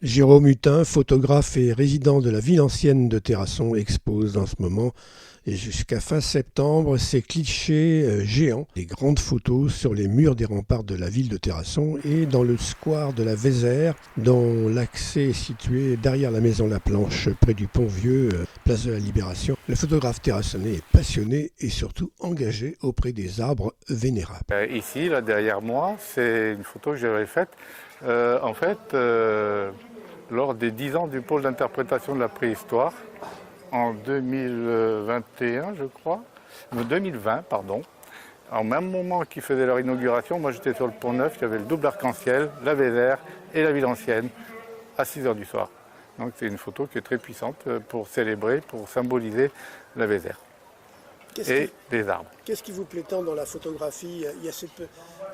Jérôme Hutin, photographe et résident de la ville ancienne de Terrasson, expose en ce moment et jusqu'à fin septembre ces clichés géants, des grandes photos sur les murs des remparts de la ville de Terrasson et dans le square de la Vézère, dont l'accès est situé derrière la maison La Planche, près du pont Vieux, place de la Libération. Le photographe terrassonnais est passionné et surtout engagé auprès des arbres vénérables. Ici, là derrière moi, c'est une photo que j'avais faite. Lors des 10 ans du pôle d'interprétation de la préhistoire, en 2021, je crois, 2020, pardon, au même moment qu'ils faisaient leur inauguration, moi j'étais sur le pont Neuf, il y avait le double arc-en-ciel, la Vézère et la ville ancienne, à 6h du soir. Donc c'est une photo qui est très puissante pour célébrer, pour symboliser la Vézère et les arbres. Qu'est-ce qui vous plaît tant dans la photographie?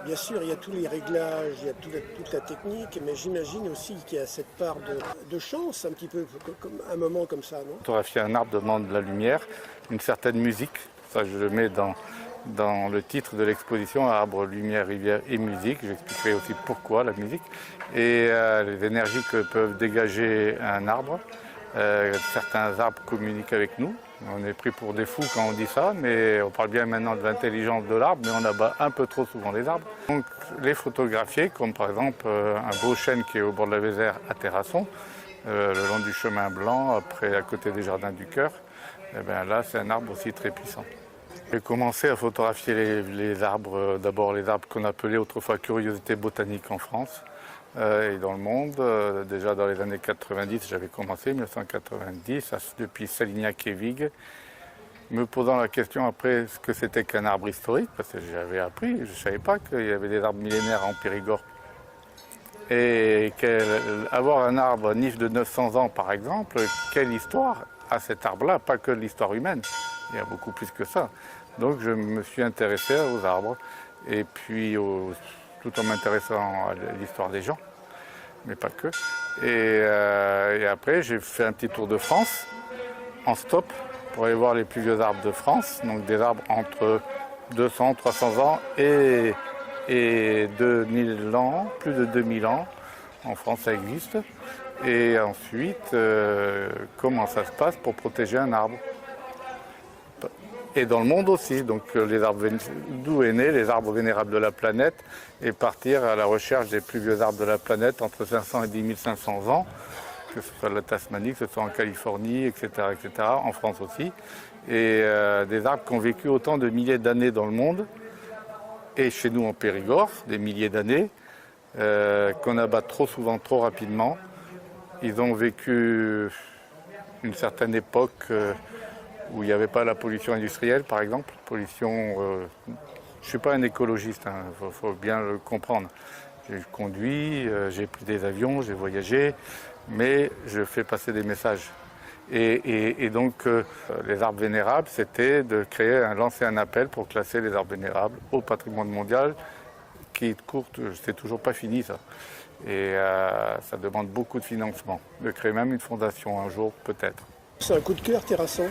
Bien sûr, il y a tous les réglages, il y a toute la technique, mais j'imagine aussi qu'il y a cette part de chance, un petit peu, comme un moment comme ça, non? Photographier un arbre demande de la lumière, une certaine musique. Ça, je le mets dans le titre de l'exposition, Arbre, lumière, rivière et musique. J'expliquerai aussi pourquoi la musique et les énergies que peuvent dégager un arbre. Certains arbres communiquent avec nous. On est pris pour des fous quand on dit ça, mais on parle bien maintenant de l'intelligence de l'arbre, mais on abat un peu trop souvent les arbres. Donc les photographier, comme par exemple un beau chêne qui est au bord de la Vézère à Terrasson, le long du chemin blanc, après à côté des jardins du Cœur, et bien là c'est un arbre aussi très puissant. J'ai commencé à photographier les arbres, d'abord les arbres qu'on appelait autrefois curiosités botaniques en France. Et dans le monde, déjà dans les années 90, j'avais commencé, 1990, depuis Salignac et Vigue, me posant la question après ce que c'était qu'un arbre historique, parce que j'avais appris, je ne savais pas qu'il y avait des arbres millénaires en Périgord. Et avoir un arbre nif de 900 ans par exemple, quelle histoire a cet arbre-là, pas que l'histoire humaine, il y a beaucoup plus que ça. Donc je me suis intéressé aux arbres, et puis tout en m'intéressant à l'histoire des gens, mais pas que. Et après, j'ai fait un petit tour de France, en stop, pour aller voir les plus vieux arbres de France, donc des arbres entre 200, 300 ans et 2000 ans, plus de 2000 ans. En France, ça existe. Et ensuite, comment ça se passe pour protéger un arbre. Et dans le monde aussi, donc les arbres, d'où est né les arbres vénérables de la planète, et partir à la recherche des plus vieux arbres de la planète entre 500 et 10 500 ans, que ce soit la Tasmanie, que ce soit en Californie, etc., en France aussi, et des arbres qui ont vécu autant de milliers d'années dans le monde, et chez nous en Périgord, des milliers d'années, qu'on abat trop souvent, trop rapidement. Ils ont vécu une certaine époque où il n'y avait pas la pollution industrielle, par exemple. Je ne suis pas un écologiste, il faut bien le comprendre. J'ai conduit, j'ai pris des avions, j'ai voyagé, mais je fais passer des messages. Et donc, les arbres vénérables, c'était de lancer un appel pour classer les arbres vénérables au patrimoine mondial, qui est courte, c'est toujours pas fini ça. Et ça demande beaucoup de financement, de créer même une fondation un jour, peut-être. C'est un coup de cœur, Terrasson?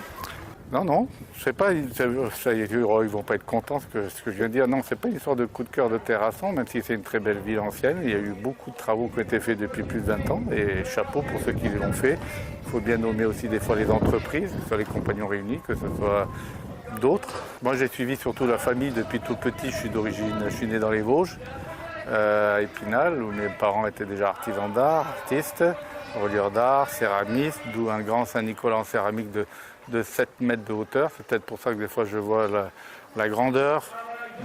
Non, c'est pas, ils vont pas être contents ce que je viens de dire. Non, c'est pas une histoire de coup de cœur de Terrasson, même si c'est une très belle ville ancienne. Il y a eu beaucoup de travaux qui ont été faits depuis plus de 20 ans, et chapeau pour ceux qui l'ont fait. Il faut bien nommer aussi des fois les entreprises, que ce soit les compagnons réunis, que ce soit d'autres. Moi, j'ai suivi surtout la famille depuis tout petit. Je suis né dans les Vosges, à Épinal, où mes parents étaient déjà artisans d'art, artistes, relieurs d'art, céramistes, d'où un grand Saint-Nicolas en céramique de 7 mètres de hauteur. C'est peut-être pour ça que des fois je vois la grandeur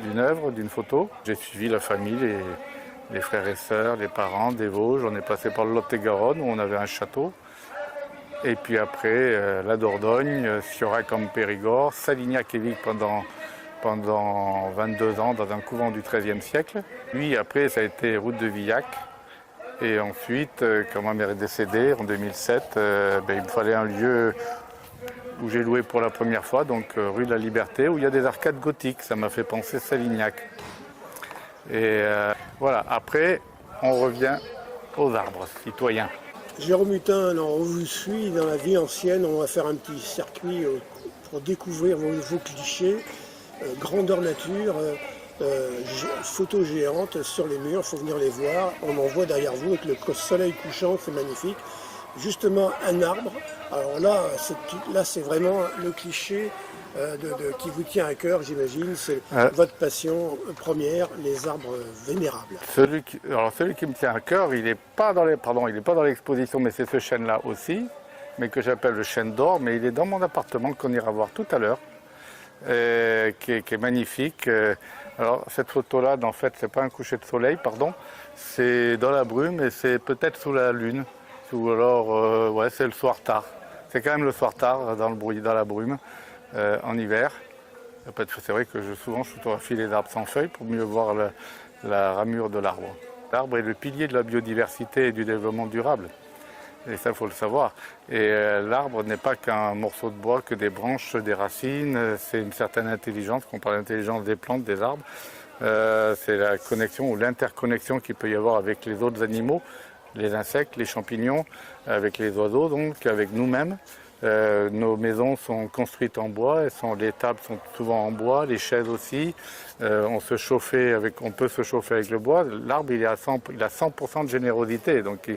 d'une œuvre, d'une photo. J'ai suivi la famille, les frères et sœurs, les parents des Vosges. On est passé par le Lot-et-Garonne où on avait un château. Et puis après, la Dordogne, Siorac en Périgord, Salignac et Vigue pendant 22 ans dans un couvent du XIIIe siècle. Puis après, ça a été route de Villac. Et ensuite, quand ma mère est décédée en 2007, il me fallait un lieu où j'ai loué pour la première fois, donc rue de la Liberté, où il y a des arcades gothiques. Ça m'a fait penser Salignac. Et voilà, après, on revient aux arbres citoyens. Jérôme Hutin, on vous suit dans la vie ancienne, on va faire un petit circuit pour découvrir vos clichés, grandeur nature. photos géantes sur les murs, il faut venir les voir. On en voit derrière vous avec le soleil couchant, c'est magnifique. Justement, un arbre. Alors là, c'est vraiment le cliché qui vous tient à cœur, j'imagine. C'est votre passion première, les arbres vénérables. Celui qui me tient à cœur, il n'est pas dans l'exposition, mais c'est ce chêne-là aussi, mais que j'appelle le chêne d'or, mais il est dans mon appartement qu'on ira voir tout à l'heure, qui est magnifique. Alors cette photo-là, en fait, c'est pas un coucher de soleil, pardon, c'est dans la brume et c'est peut-être sous la lune, ou alors, c'est le soir tard. C'est quand même le soir tard dans la brume, en hiver. C'est vrai que souvent je photographie les arbres sans feuilles pour mieux voir la ramure de l'arbre. L'arbre est le pilier de la biodiversité et du développement durable. Et ça, il faut le savoir. Et l'arbre n'est pas qu'un morceau de bois, que des branches, des racines. C'est une certaine intelligence, qu'on parle d'intelligence des plantes, des arbres. C'est la connexion ou l'interconnexion qu'il peut y avoir avec les autres animaux, les insectes, les champignons, avec les oiseaux, donc avec nous-mêmes. Nos maisons sont construites en bois, les tables sont souvent en bois, les chaises aussi. On peut se chauffer avec le bois. L'arbre, il a 100% de générosité, donc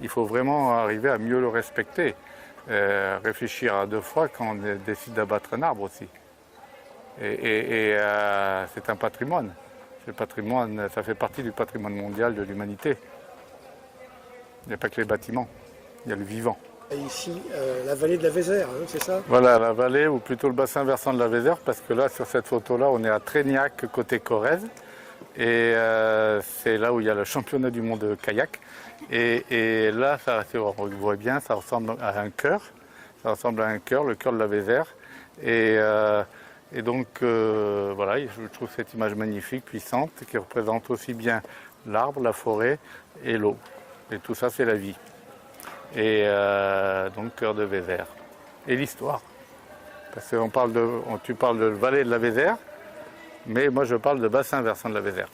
il faut vraiment arriver à mieux le respecter. Réfléchir à 2 fois quand on décide d'abattre un arbre aussi. Et c'est un patrimoine. Ça fait partie du patrimoine mondial de l'humanité. Il n'y a pas que les bâtiments, il y a le vivant. Et ici, la vallée de la Vézère, hein, c'est ça? Voilà, la vallée, ou plutôt le bassin versant de la Vézère, parce que là, sur cette photo-là, on est à Trégnac, côté Corrèze. Et c'est là où il y a le championnat du monde de kayak. Et là, on voit bien, ça ressemble à un cœur. Ça ressemble à un cœur, le cœur de la Vézère. Et donc, voilà, je trouve cette image magnifique, puissante, qui représente aussi bien l'arbre, la forêt et l'eau. Et tout ça, c'est la vie. Et donc cœur de Vézère. Et l'histoire. Parce que tu parles de vallée de la Vézère, mais moi je parle de bassin versant de la Vézère.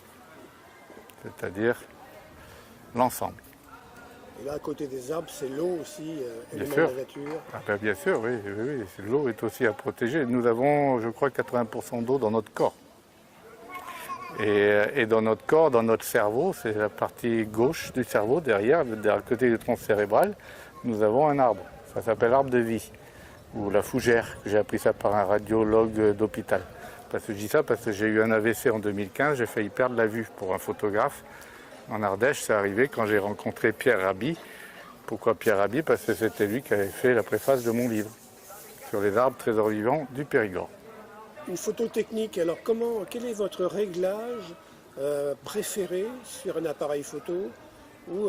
C'est-à-dire l'ensemble. Et là, à côté des arbres, c'est l'eau aussi, élément de la nature. Ah ben, bien sûr, oui. L'eau est aussi à protéger. Nous avons, je crois, 80% d'eau dans notre corps. Et dans notre corps, dans notre cerveau, c'est la partie gauche du cerveau, derrière, à côté du tronc cérébral, nous avons un arbre. Ça s'appelle l'arbre de vie, ou la fougère. J'ai appris ça par un radiologue d'hôpital. Je dis ça parce que j'ai eu un AVC en 2015, j'ai failli perdre la vue pour un photographe. En Ardèche, c'est arrivé quand j'ai rencontré Pierre Rabhi. Pourquoi Pierre Rabhi? Parce que c'était lui qui avait fait la préface de mon livre sur les arbres trésors vivants du Périgord. Une photo technique, alors quel est votre réglage préféré sur un appareil photo ou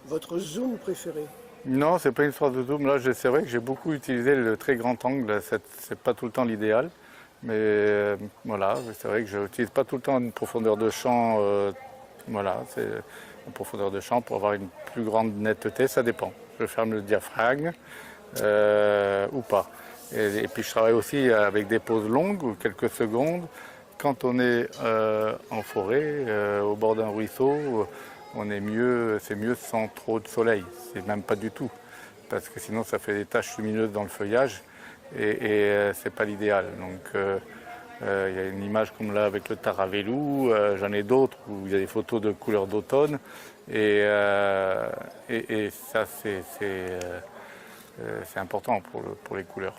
votre zoom préféré? Non, c'est pas une histoire de zoom. Là, c'est vrai que j'ai beaucoup utilisé le très grand angle. C'est pas tout le temps l'idéal. Mais voilà, c'est vrai que je n'utilise pas tout le temps une profondeur de champ. C'est une profondeur de champ pour avoir une plus grande netteté, ça dépend. Je ferme le diaphragme ou pas. Et puis je travaille aussi avec des pauses longues ou quelques secondes. Quand on est en forêt, au bord d'un ruisseau, c'est mieux sans trop de soleil. C'est même pas du tout, parce que sinon ça fait des taches lumineuses dans le feuillage et c'est pas l'idéal. Donc il y a une image comme là avec le Taravellou, j'en ai d'autres où il y a des photos de couleurs d'automne et ça c'est important pour les couleurs.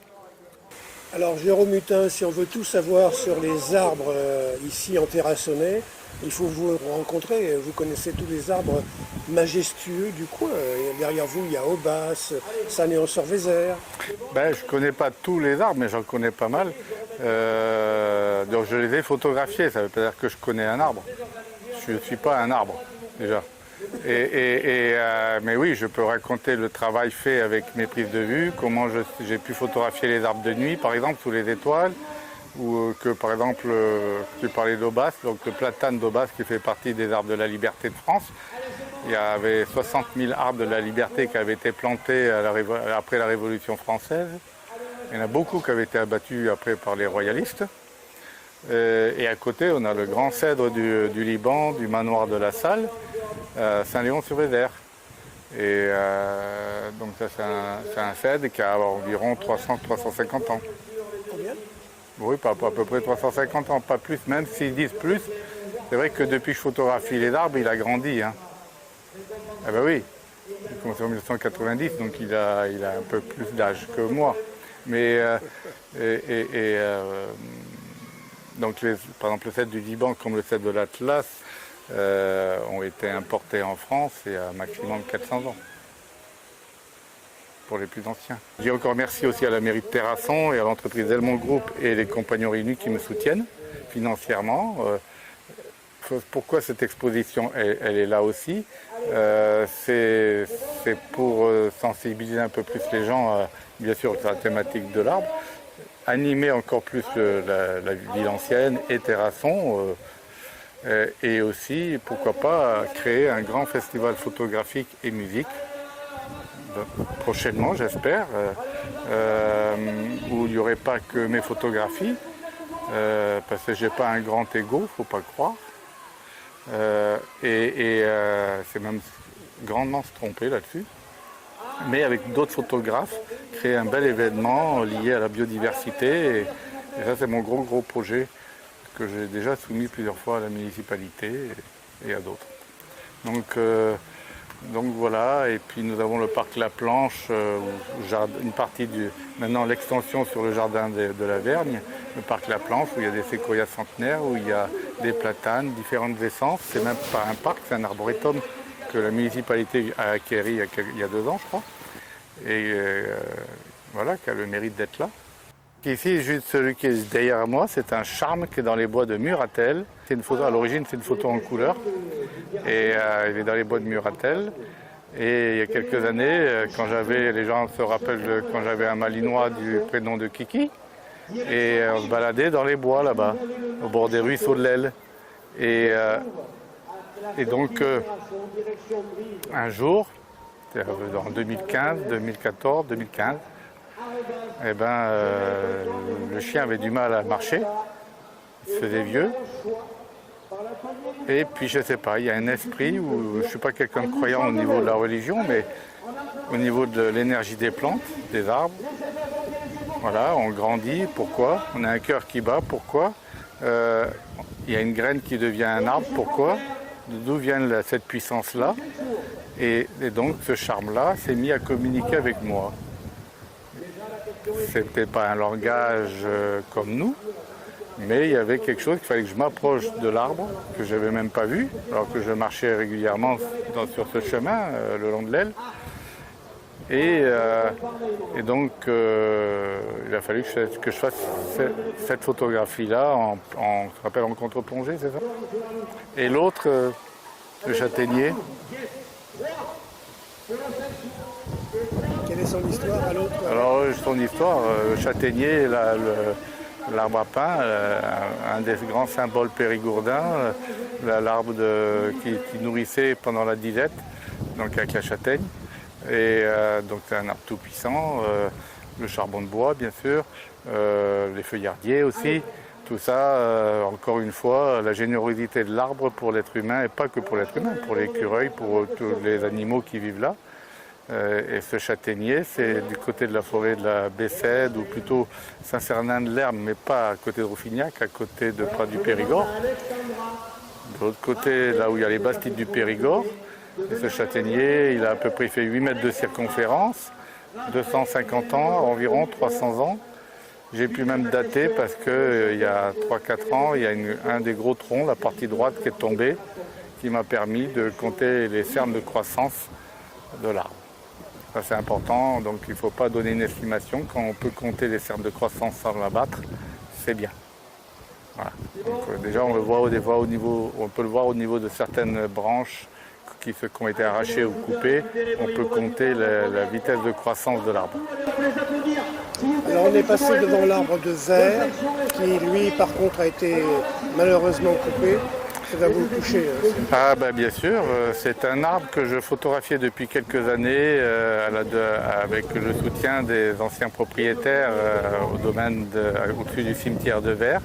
Alors Jérôme Hutin, si on veut tout savoir sur les arbres ici en Terrassonnais, il faut vous rencontrer. Vous connaissez tous les arbres majestueux du coin. Derrière vous, il y a Aubas, Sanéon-sur-Vézère. Je ne connais pas tous les arbres, mais j'en connais pas mal. Donc je les ai photographiés, ça veut pas dire que je connais un arbre. Je ne suis pas un arbre, déjà. Mais oui, je peux raconter le travail fait avec mes prises de vue, comment j'ai pu photographier les arbres de nuit, par exemple, sous les étoiles, ou que, par exemple, tu parlais d'Aubas, donc le platane d'Aubas qui fait partie des arbres de la liberté de France. Il y avait 60 000 arbres de la liberté qui avaient été plantés après la Révolution française. Il y en a beaucoup qui avaient été abattus après par les royalistes. Et à côté, on a le grand cèdre du Liban, du manoir de la Salle, Saint-Léon-sur-Vézère. Et donc ça, c'est un cèdre qui a environ 300-350 ans. Combien? Oui, pas à peu près 350 ans, pas plus, même s'ils disent plus. C'est vrai que depuis que je photographie les arbres, il a grandi. Hein. Ah ben oui, il a commencé en 1990, donc il a un peu plus d'âge que moi. Mais donc par exemple le cèdre du Liban comme le cèdre de l'Atlas ont été importés en France et à un maximum 400 ans pour les plus anciens. J'ai encore merci aussi à la mairie de Terrasson et à l'entreprise Delmont Group et les compagnons réunis qui me soutiennent financièrement. Pourquoi cette exposition elle est là aussi c'est pour sensibiliser un peu plus les gens, bien sûr, sur la thématique de l'arbre, animer encore plus la ville ancienne et Terrasson, et aussi, pourquoi pas, créer un grand festival photographique et musique, prochainement j'espère, où il n'y aurait pas que mes photographies, parce que j'ai pas un grand ego, faut pas croire. C'est même grandement se tromper là-dessus. Mais avec d'autres photographes, créer un bel événement lié à la biodiversité. Et ça, c'est mon gros projet que j'ai déjà soumis plusieurs fois à la municipalité et à d'autres. Donc voilà, et puis nous avons le parc La Planche, une partie maintenant l'extension sur le jardin de la Vergne, le parc La Planche où il y a des séquoias centenaires, où il y a des platanes, différentes essences. C'est même pas un parc, c'est un arboretum que la municipalité a acquéri il y a 2 ans, je crois, et voilà, qui a le mérite d'être là. Ici, juste celui qui est derrière moi, c'est un charme qui est dans les bois de Muratel. C'est une photo, à l'origine, c'est une photo en couleur. Et il est dans les bois de Muratel. Et il y a quelques années, les gens se rappellent quand j'avais un malinois du prénom de Kiki. Et on se baladait dans les bois là-bas, au bord des ruisseaux de l'Aile. Et donc, un jour, en 2015, 2014, 2015, eh ben, le chien avait du mal à marcher, il se faisait vieux. Et puis je sais pas, il y a un esprit où je ne suis pas quelqu'un de croyant au niveau de la religion, mais au niveau de l'énergie des plantes, des arbres. Voilà, on grandit, pourquoi? On a un cœur qui bat, pourquoi? Il y a une graine qui devient un arbre, pourquoi? D'où vient cette puissance-là? Et donc ce charme-là s'est mis à communiquer avec moi. C'était pas un langage comme nous, mais il y avait quelque chose qu'il fallait que je m'approche de l'arbre, que je n'avais même pas vu, alors que je marchais régulièrement sur ce chemin, le long de l'Aile. Et donc, il a fallu que je fasse cette photographie-là en contre-plongée, c'est ça? Et l'autre, le châtaignier. Quelle est son histoire à l'autre? Alors, son histoire, le châtaignier, l'arbre à pain, un des grands symboles périgourdins, l'arbre qui nourrissait pendant la disette, donc avec la châtaigne. Et donc c'est un arbre tout puissant, le charbon de bois bien sûr, les feuillardiers aussi. Tout ça, encore une fois, la générosité de l'arbre pour l'être humain, et pas que pour l'être humain, pour l'écureuil, pour tous les animaux qui vivent là. Et ce châtaignier, c'est du côté de la forêt de la Bessède, ou plutôt Saint-Cernin de l'Herbe, mais pas à côté de Rouffignac, à côté de Prat du Périgord. De l'autre côté, là où il y a les bastides du Périgord. Et ce châtaignier, il a à peu près fait 8 mètres de circonférence, 250 ans, environ 300 ans. J'ai pu même dater parce qu'il y a 3-4 ans, il y a un des gros troncs, la partie droite qui est tombée, qui m'a permis de compter les cernes de croissance de l'arbre. Ça c'est important, donc il ne faut pas donner une estimation. Quand on peut compter les cernes de croissance sans l'abattre, c'est bien. Voilà. Donc, déjà on peut le voir au niveau de certaines branches qui ont été arrachées ou coupées. On peut compter la vitesse de croissance de l'arbre. Alors on est passé devant l'arbre de verre, qui lui par contre a été malheureusement coupé. Ça va vous toucher. Ah ben bien sûr, c'est un arbre que je photographiais depuis quelques années avec le soutien des anciens propriétaires au-dessus du cimetière de Verre.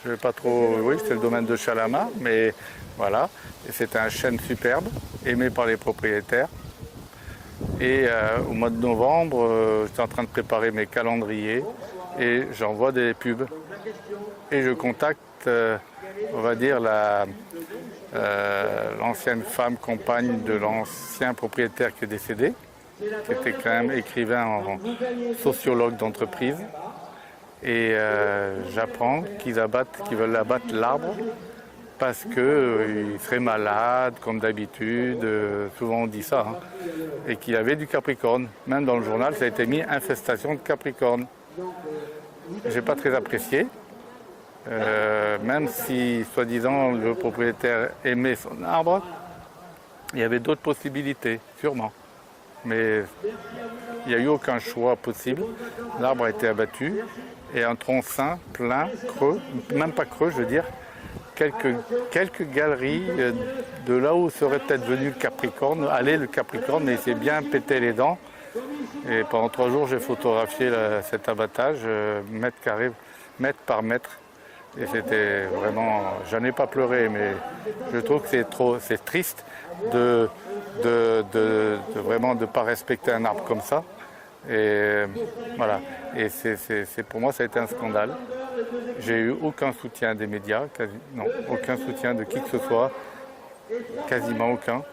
Je ne vais pas trop, oui, c'est le domaine de Chalamar, mais voilà. Et c'est un chêne superbe, aimé par les propriétaires. Et au mois de novembre, j'étais en train de préparer mes calendriers et j'envoie des pubs et je contacte, on va dire, l'ancienne femme compagne de l'ancien propriétaire qui est décédé, qui était quand même écrivain en sociologue d'entreprise. Et j'apprends qu'ils veulent abattre l'arbre parce qu'il serait malade, comme d'habitude, souvent on dit ça, hein, et qu'il avait du capricorne. Même dans le journal, ça a été mis infestation de capricorne. J'ai pas très apprécié, même si, soi-disant, le propriétaire aimait son arbre, il y avait d'autres possibilités, sûrement. Mais il n'y a eu aucun choix possible. L'arbre a été abattu et un tronc sain, plein, creux, même pas creux, je veux dire, quelques galeries de là où serait peut-être venu le capricorne, allait le capricorne, mais il s'est bien pété les dents. Et pendant 3 jours, j'ai photographié cet abattage, mètre par mètre. Et c'était vraiment, j'en ai pas pleuré, mais je trouve que c'est triste de vraiment de pas respecter un arbre comme ça. Et voilà. Et pour moi, ça a été un scandale. J'ai eu aucun soutien des médias, non, aucun soutien de qui que ce soit, quasiment aucun,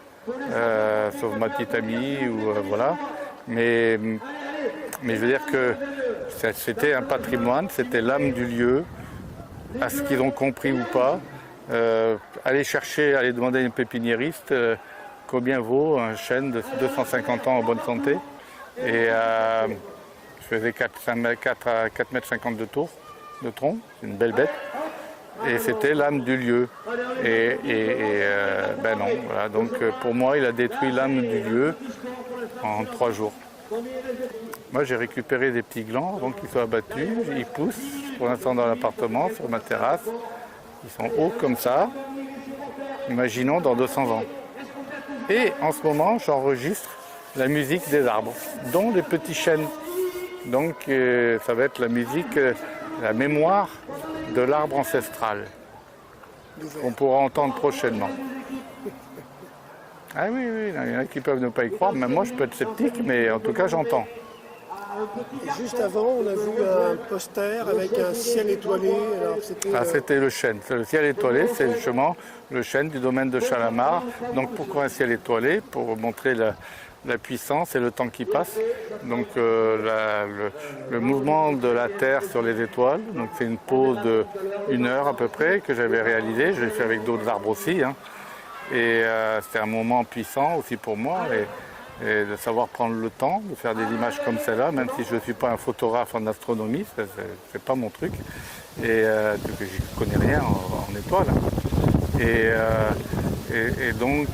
sauf ma petite amie ou voilà. Mais je veux dire que c'était un patrimoine, c'était l'âme du lieu. À ce qu'ils ont compris ou pas, aller demander à une pépiniériste combien vaut un chêne de 250 ans en bonne santé. Et je faisais 4 à 4,50 mètres de tour, de tronc, c'est une belle bête. Et c'était l'âme du lieu. Ben non, voilà. Donc pour moi, il a détruit l'âme du lieu en 3 jours. Moi, j'ai récupéré des petits glands avant qu'ils soient abattus. Ils poussent pour l'instant dans l'appartement, sur ma terrasse. Ils sont hauts comme ça. Imaginons dans 200 ans. Et en ce moment, j'enregistre la musique des arbres, dont les petits chênes. Donc, ça va être la musique, la mémoire de l'arbre ancestral, qu'on pourra entendre prochainement. Ah oui, il y en a qui peuvent ne pas y croire, même moi je peux être sceptique, mais en tout cas j'entends. Et juste avant, on a vu un poster avec un ciel étoilé. C'était le chêne. Le ciel étoilé, c'est justement le chêne du domaine de Chalamar. Donc pourquoi un ciel étoilé? Pour montrer la puissance et le temps qui passe. Donc le mouvement de la Terre sur les étoiles. Donc c'est une pause de 1 heure à peu près que j'avais réalisée. Je l'ai fait avec d'autres arbres aussi, hein. Et c'était un moment puissant aussi pour moi, et de savoir prendre le temps de faire des images comme celle-là, même si je ne suis pas un photographe en astronomie, c'est pas mon truc, et je ne connais rien en étoiles. Et donc,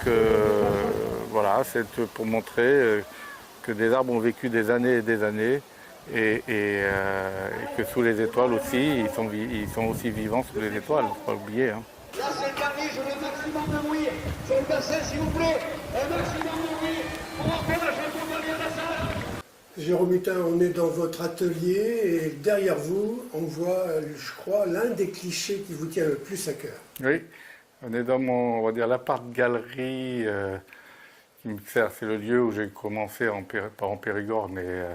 voilà, c'est pour montrer que des arbres ont vécu des années et des années, et que sous les étoiles aussi, ils sont aussi vivants sous les étoiles, il ne faut pas oublier, hein. Là, c'est le dernier, je veux un maximum de bruit sur le bassin, s'il vous plaît. Un maximum de bruit pour entrer la chanson de la salle. Jérôme Hutin, on est dans votre atelier et derrière vous, on voit, je crois, l'un des clichés qui vous tient le plus à cœur. Oui, on est dans on va dire, l'appart-galerie qui me sert. C'est le lieu où j'ai commencé, pas en Périgord, mais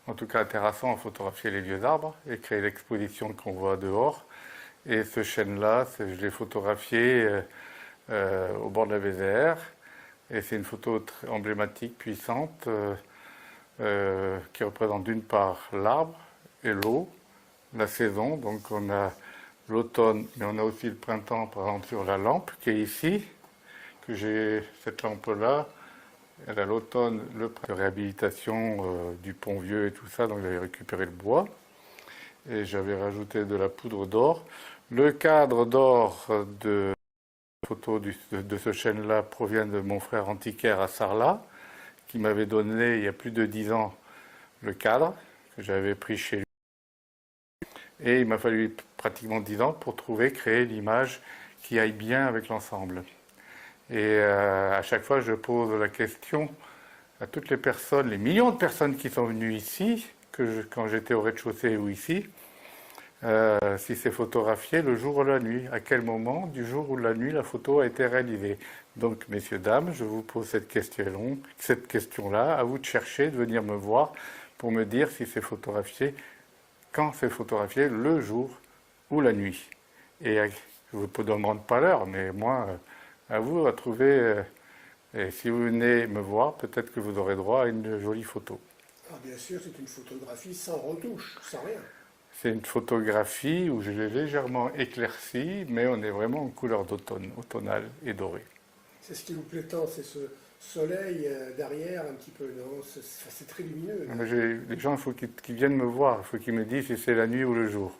en tout cas à Terrasson, à photographier les vieux arbres et créer l'exposition qu'on voit dehors. Et ce chêne-là, je l'ai photographié au bord de la Vézère. Et c'est une photo très emblématique, puissante, qui représente d'une part l'arbre et l'eau, la saison. Donc on a l'automne, mais on a aussi le printemps, par exemple, sur la lampe qui est ici, que j'ai cette lampe-là. Elle a l'automne, le printemps, de réhabilitation du pont vieux et tout ça, donc j'avais récupéré le bois. Et j'avais rajouté de la poudre d'or. Le cadre d'or de la photo de ce chêne-là provient de mon frère antiquaire à Sarlat, qui m'avait donné il y a plus de 10 ans le cadre que j'avais pris chez lui. Et il m'a fallu pratiquement 10 ans pour créer l'image qui aille bien avec l'ensemble. Et à chaque fois, je pose la question à toutes les personnes, les millions de personnes qui sont venues ici, quand j'étais au rez-de-chaussée ou ici, si c'est photographié le jour ou la nuit, à quel moment du jour ou de la nuit la photo a été réalisée. Donc, messieurs, dames, je vous pose cette question-là, à vous de chercher, de venir me voir pour me dire si c'est photographié, quand c'est photographié, le jour ou la nuit. Et je ne vous demande pas l'heure, mais moi, à vous à trouver. Et si vous venez me voir, peut-être que vous aurez droit à une jolie photo. Alors bien sûr, c'est une photographie sans retouche, sans rien. C'est une photographie où je l'ai légèrement éclaircie, mais on est vraiment en couleur d'automne, automnale et dorée. C'est ce qui vous plaît tant, c'est ce soleil derrière un petit peu, non? C'est très lumineux. Les gens, il faut qu'ils viennent me voir, il faut qu'ils me disent si c'est la nuit ou le jour.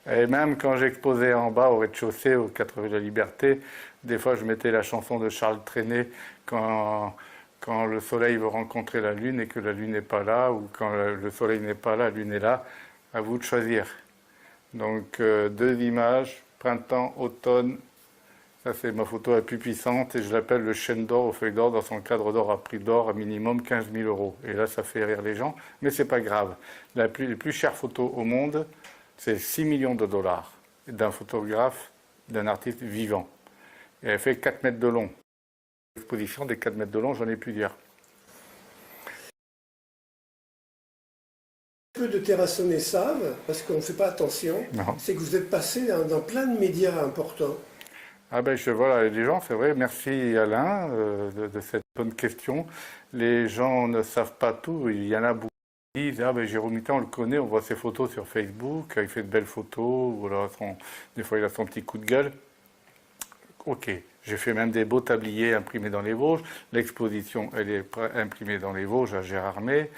Et même quand j'exposais en bas au rez-de-chaussée, aux 4 rues de la Liberté, des fois je mettais la chanson de Charles Trenet quand le soleil veut rencontrer la lune et que la lune n'est pas là, ou quand le soleil n'est pas là, la lune est là. À vous de choisir. Donc 2 images, printemps, automne. Ça c'est ma photo la plus puissante et je l'appelle le chêne d'or aux feuilles d'or. Dans son cadre d'or à prix d'or à minimum 15 000 €. Et là ça fait rire les gens, mais c'est pas grave. Les plus chères photos au monde, c'est 6 millions de dollars d'un photographe, d'un artiste vivant. Et elle fait 4 mètres de long. L'exposition des 4 mètres de long, j'en ai plusieurs. Peu de terrassonnés savent, parce qu'on ne fait pas attention, c'est que vous êtes passé dans plein de médias importants. Ah ben voilà, les gens, c'est vrai, merci Alain de cette bonne question. Les gens ne savent pas tout, il y en a beaucoup qui disent, ah ben Jérôme Mittan, on le connaît, on voit ses photos sur Facebook, il fait de belles photos, ou alors des fois il a son petit coup de gueule. Ok, j'ai fait même des beaux tabliers imprimés dans les Vosges, l'exposition elle est imprimée dans les Vosges à Gérardmer,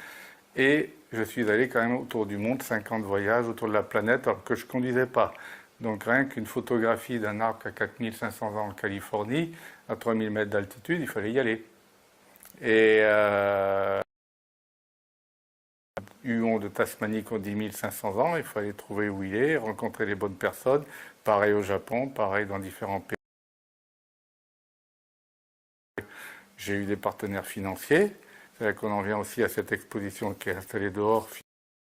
et je suis allé quand même autour du monde, 50 voyages autour de la planète, alors que je ne conduisais pas. Donc rien qu'une photographie d'un arbre qui a 4500 ans en Californie, à 3000 mètres d'altitude, il fallait y aller. Et Huon de Tasmanie qui ont 10 500 ans, il fallait trouver où il est, rencontrer les bonnes personnes. Pareil au Japon, pareil dans différents pays. J'ai eu des partenaires financiers. C'est-à-dire qu'on en vient aussi à cette exposition qui est installée dehors,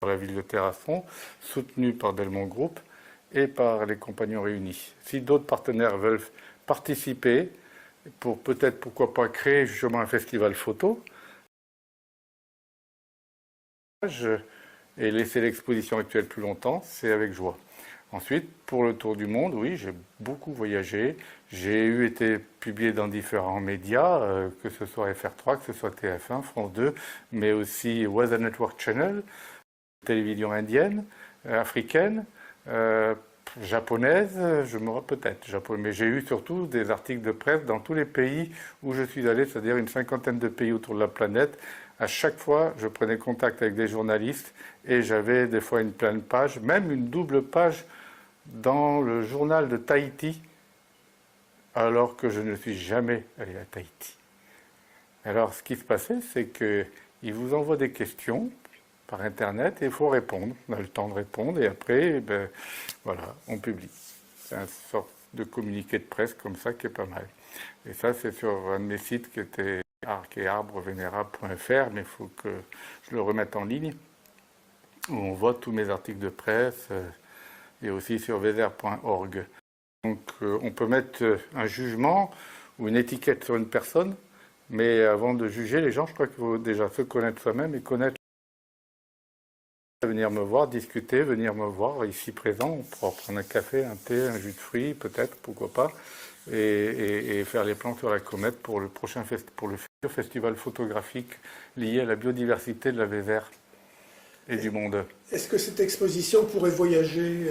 par la ville de Terrasson, soutenue par Delmont Group et par les Compagnons Réunis. Si d'autres partenaires veulent participer, pour peut-être, pourquoi pas, créer justement un festival photo, et laisser l'exposition actuelle plus longtemps, c'est avec joie. Ensuite, pour le tour du monde, oui, j'ai beaucoup voyagé. J'ai été publié dans différents médias, que ce soit FR3, que ce soit TF1, France 2, mais aussi Weather Network Channel, télévision indienne, africaine, japonaise, mais j'ai eu surtout des articles de presse dans tous les pays où je suis allé, c'est-à-dire une 50aine de pays autour de la planète. À chaque fois, je prenais contact avec des journalistes et j'avais des fois une pleine page, même une double page dans le journal de Tahiti, alors que je ne suis jamais allé à Tahiti. Alors, ce qui se passait, c'est qu'ils vous envoient des questions par Internet et il faut répondre. On a le temps de répondre et après, voilà, on publie. C'est une sorte de communiqué de presse comme ça qui est pas mal. Et ça, c'est sur un de mes sites qui était arc-et-arbre-vénérable.fr, mais il faut que je le remette en ligne, où on voit tous mes articles de presse, et aussi sur veser.org. Donc on peut mettre un jugement ou une étiquette sur une personne, mais avant de juger les gens, je crois qu'il faut déjà se connaître soi-même et connaître. Venir me voir, discuter, venir me voir ici présent, on pourra prendre un café, un thé, un jus de fruits, peut-être, pourquoi pas, et faire les plans sur la comète pour le futur festival photographique lié à la biodiversité de la Vézère et du monde. Est-ce que cette exposition pourrait voyager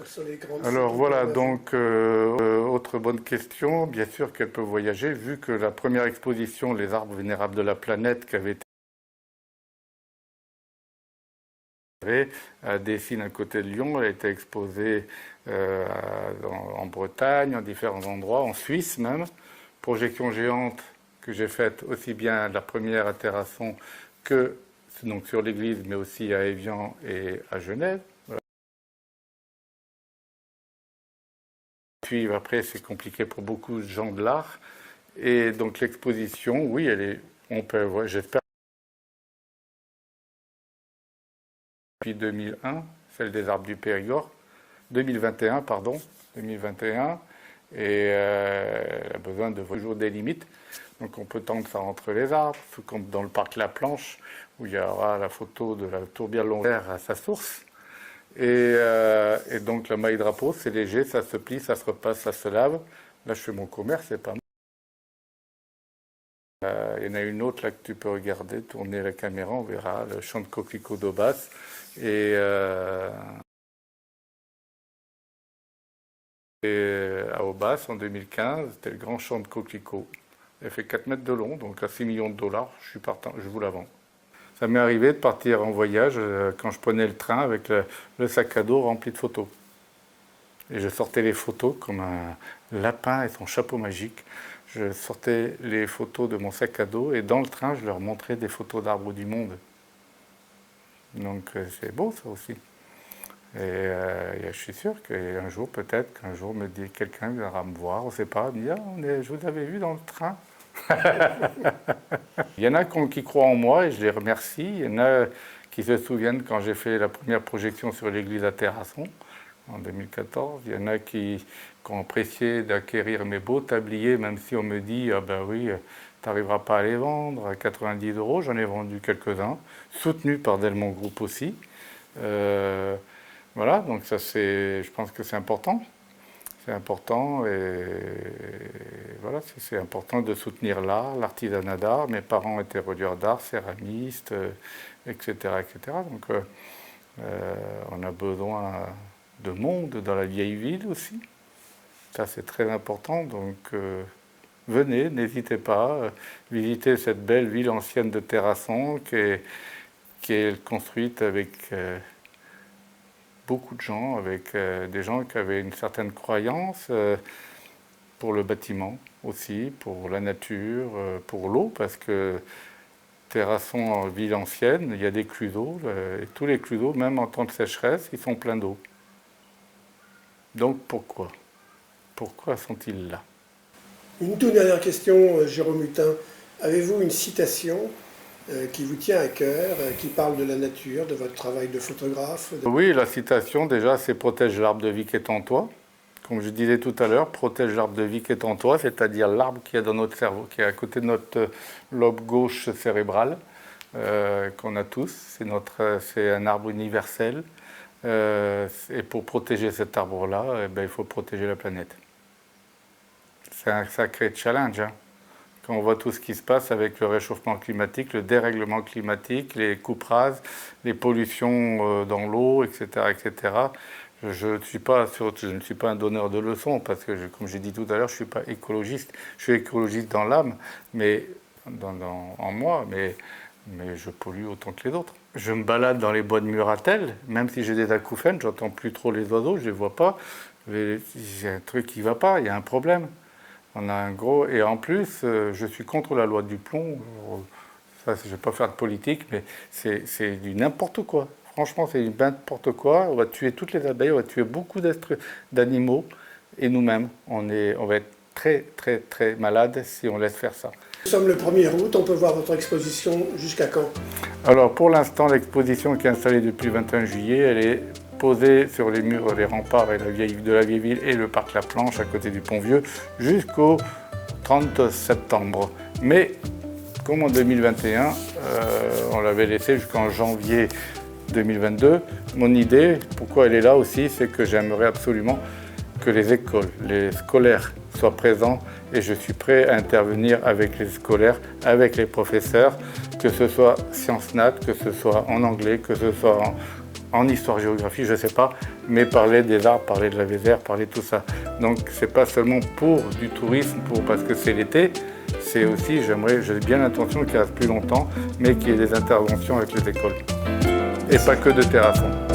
sur les grandes... Alors voilà, donc autre bonne question, bien sûr qu'elle peut voyager, vu que la première exposition, les arbres vénérables de la planète, qui avait été à Dessines à côté de Lyon, elle a été exposée en Bretagne, en différents endroits, en Suisse même. Projection géante que j'ai faite aussi bien la première à Terrasson que donc sur l'église, mais aussi à Évian et à Genève. Voilà. Puis après, c'est compliqué pour beaucoup de gens de l'art. Et donc l'exposition, oui, on peut voir, j'espère. Depuis 2001, celle des arbres du Périgord, 2021, et elle a besoin de toujours des limites. Donc on peut tendre ça entre les arbres, tout comme dans le parc La Planche, où il y aura la photo de la tourbière longueur à sa source. Et donc la maille drapeau, c'est léger, ça se plie, ça se repasse, ça se lave. Là, je fais mon commerce, c'est pas mal. Il y en a une autre là que tu peux regarder, tourner la caméra, on verra le champ de coquelicots d'Aubas. Et à Aubas, en 2015, c'était le grand champ de coquelicots. Il fait 4 mètres de long, donc à 6 millions de dollars, je suis partant, je vous la vends. Ça m'est arrivé de partir en voyage quand je prenais le train avec le sac à dos rempli de photos. Et je sortais les photos comme un lapin et son chapeau magique. Je sortais les photos de mon sac à dos et dans le train, je leur montrais des photos d'arbres du monde. Donc c'est beau ça aussi. Et je suis sûr qu'un jour, peut-être qu'un jour, quelqu'un viendra me voir, on ne sait pas, me dire ah, je vous avais vu dans le train. Il y en a qui croient en moi et je les remercie. Il y en a qui se souviennent quand j'ai fait la première projection sur l'église à Terrasson en 2014. Il y en a qui ont apprécié d'acquérir mes beaux tabliers, même si on me dit ah ben oui, tu n'arriveras pas à les vendre à 90 €. J'en ai vendu quelques-uns, soutenus par Delmont Group aussi. Voilà, donc ça je pense que c'est important. C'est important et voilà, c'est important de soutenir l'art, l'artisanat d'art. Mes parents étaient relieurs d'art, céramistes, etc., etc. Donc on a besoin de monde dans la vieille ville aussi. Ça c'est très important, donc venez, n'hésitez pas, visitez cette belle ville ancienne de Terrasson qui est construite avec beaucoup de gens, avec des gens qui avaient une certaine croyance pour le bâtiment aussi, pour la nature, pour l'eau, parce que Terrasson, en ville ancienne, il y a des clus d'eau, et tous les clus d'eau, même en temps de sécheresse, ils sont pleins d'eau. Donc pourquoi sont-ils là? Une toute dernière question, Jérôme Hutin. Avez-vous une citation qui vous tient à cœur, qui parle de la nature, de votre travail de photographe? Oui, la citation, déjà, c'est « Protège l'arbre de vie qui est en toi ». Comme je disais tout à l'heure, protège l'arbre de vie qui est en toi, c'est-à-dire l'arbre qui est dans notre cerveau, qui est à côté de notre lobe gauche cérébral, qu'on a tous. C'est un arbre universel. Et pour protéger cet arbre-là, il faut protéger la planète. C'est un sacré challenge, hein. Quand on voit tout ce qui se passe avec le réchauffement climatique, le dérèglement climatique, les coupes rases, les pollutions dans l'eau, etc., etc. Je ne suis pas un donneur de leçons parce que, comme j'ai dit tout à l'heure, je ne suis pas écologiste. Je suis écologiste dans l'âme, mais en moi, mais je pollue autant que les autres. Je me balade dans les bois de Muratel, même si j'ai des acouphènes, j'entends plus trop les oiseaux, je ne les vois pas. J'ai un truc qui ne va pas, il y a un problème. On a un gros... Et en plus, je suis contre la loi du plomb. Ça, je ne vais pas faire de politique, mais c'est du n'importe quoi. Franchement, c'est du n'importe quoi. On va tuer toutes les abeilles, on va tuer beaucoup d'animaux. Et nous-mêmes, on va être très, très, très malades si on laisse faire ça. Nous sommes le 1er août, on peut voir votre exposition jusqu'à quand? Alors, pour l'instant, l'exposition qui est installée depuis le 21 juillet, elle est posée sur les murs des remparts et de la vieille ville et le parc La Planche à côté du Pont-Vieux jusqu'au 30 septembre. Mais comme en 2021, on l'avait laissé jusqu'en janvier 2022, mon idée, pourquoi elle est là aussi, c'est que j'aimerais absolument que les écoles, les scolaires soient présents et je suis prêt à intervenir avec les scolaires, avec les professeurs, que ce soit sciences nat, que ce soit en anglais, que ce soit en histoire-géographie, je ne sais pas, mais parler des arbres, parler de la Vézère, parler de tout ça. Donc c'est pas seulement pour du tourisme, parce que c'est l'été, c'est aussi, j'ai bien l'intention qu'il reste plus longtemps, mais qu'il y ait des interventions avec les écoles. Et pas que de Terrasson.